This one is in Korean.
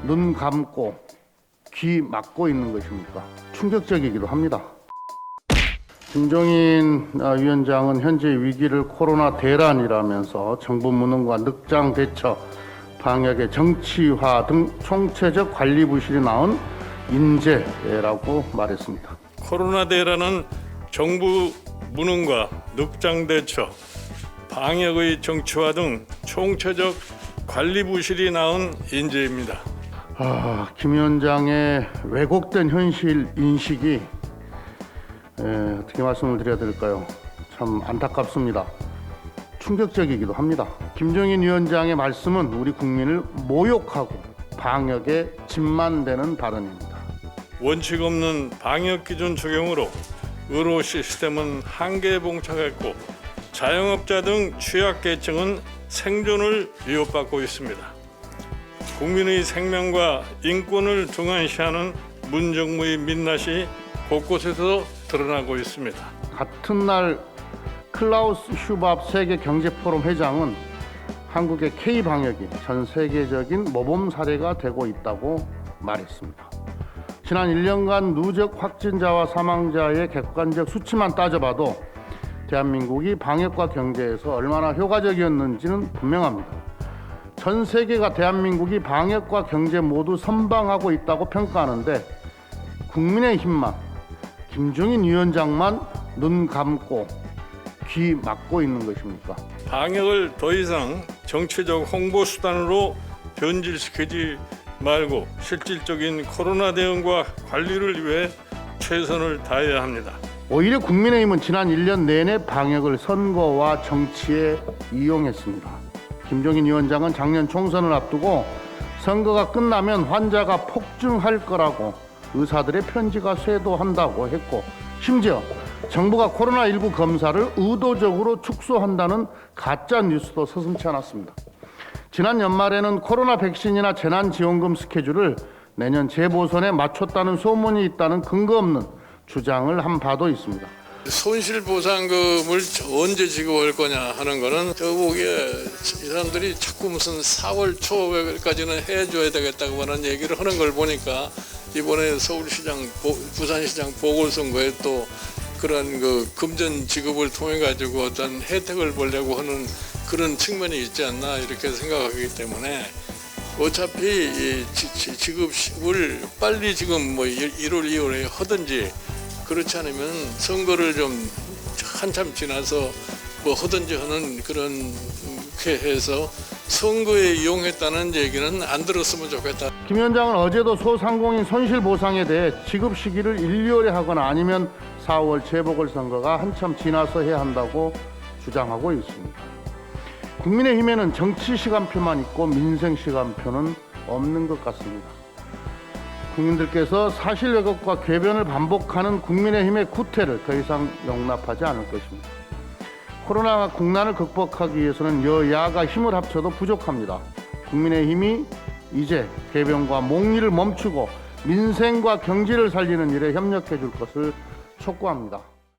눈 감고 귀 막고 있는 것입니까? 충격적이기도 합니다. 김종인 위원장은 현재 위기를 코로나 대란이라면서 정부 무능과 늑장 대처, 방역의 정치화 등 총체적 관리 부실이 나온 인재라고 말했습니다. 코로나 대란은 정부 무능과 늑장 대처, 방역의 정치화 등 총체적 관리 부실이 낳은 인재입니다. 김 위원장의 왜곡된 현실 인식이 어떻게 말씀을 드려야 될까요? 참 안타깝습니다. 충격적이기도 합니다. 김종인 위원장의 말씀은 우리 국민을 모욕하고 방역에 짐만 되는 발언입니다. 원칙 없는 방역 기준 적용으로 의료 시스템은 한계에 봉착했고 자영업자 등 취약계층은 생존을 위협받고 있습니다. 국민의 생명과 인권을 등한시하는 문정부의 민낯이 곳곳에서 드러나고 있습니다. 같은 날 클라우스 슈밥 세계경제포럼 회장은 한국의 K방역이 전 세계적인 모범 사례가 되고 있다고 말했습니다. 지난 1년간 누적 확진자와 사망자의 객관적 수치만 따져봐도 대한민국이 방역과 경제에서 얼마나 효과적이었는지는 분명합니다. 전 세계가 대한민국이 방역과 경제 모두 선방하고 있다고 평가하는데 국민의힘만, 김종인 위원장만 눈 감고 귀 막고 있는 것입니까? 방역을 더 이상 정치적 홍보 수단으로 변질시키지 말고 실질적인 코로나 대응과 관리를 위해 최선을 다해야 합니다. 오히려 국민의힘은 지난 1년 내내 방역을 선거와 정치에 이용했습니다. 김종인 위원장은 작년 총선을 앞두고 선거가 끝나면 환자가 폭증할 거라고 의사들의 편지가 쇄도한다고 했고, 심지어 정부가 코로나19 검사를 의도적으로 축소한다는 가짜 뉴스도 서슴지 않았습니다. 지난 연말에는 코로나 백신이나 재난지원금 스케줄을 내년 재보선에 맞췄다는 소문이 있다는 근거 없는 주장을 한 바도 있습니다. 손실보상금을 언제 지급할 거냐 하는 거는 저보기에 이 사람들이 자꾸 무슨 4월 초까지는 해줘야 되겠다고 하는 얘기를 하는 걸 보니까 이번에 서울시장, 부산시장 보궐선거에 또 그런 그 금전 지급을 통해 가지고 어떤 혜택을 보려고 하는 그런 측면이 있지 않나 이렇게 생각하기 때문에 어차피 이 지급을 빨리 지금 뭐 1월, 2월에 하든지 그렇지 않으면 선거를 좀 한참 지나서 뭐 하든지 하는 그렇게 해서 선거에 이용했다는 얘기는 안 들었으면 좋겠다. 김 위원장은 어제도 소상공인 손실보상에 대해 지급 시기를 1, 2월에 하거나 아니면 4월 재보궐선거가 한참 지나서 해야 한다고 주장하고 있습니다. 국민의힘에는 정치 시간표만 있고 민생 시간표는 없는 것 같습니다. 국민들께서 사실 왜곡과 궤변을 반복하는 국민의힘의 구태를 더 이상 용납하지 않을 것입니다. 코로나 국난을 극복하기 위해서는 여야가 힘을 합쳐도 부족합니다. 국민의힘이 이제 궤변과 몽리를 멈추고 민생과 경제를 살리는 일에 협력해 줄 것을 촉구합니다.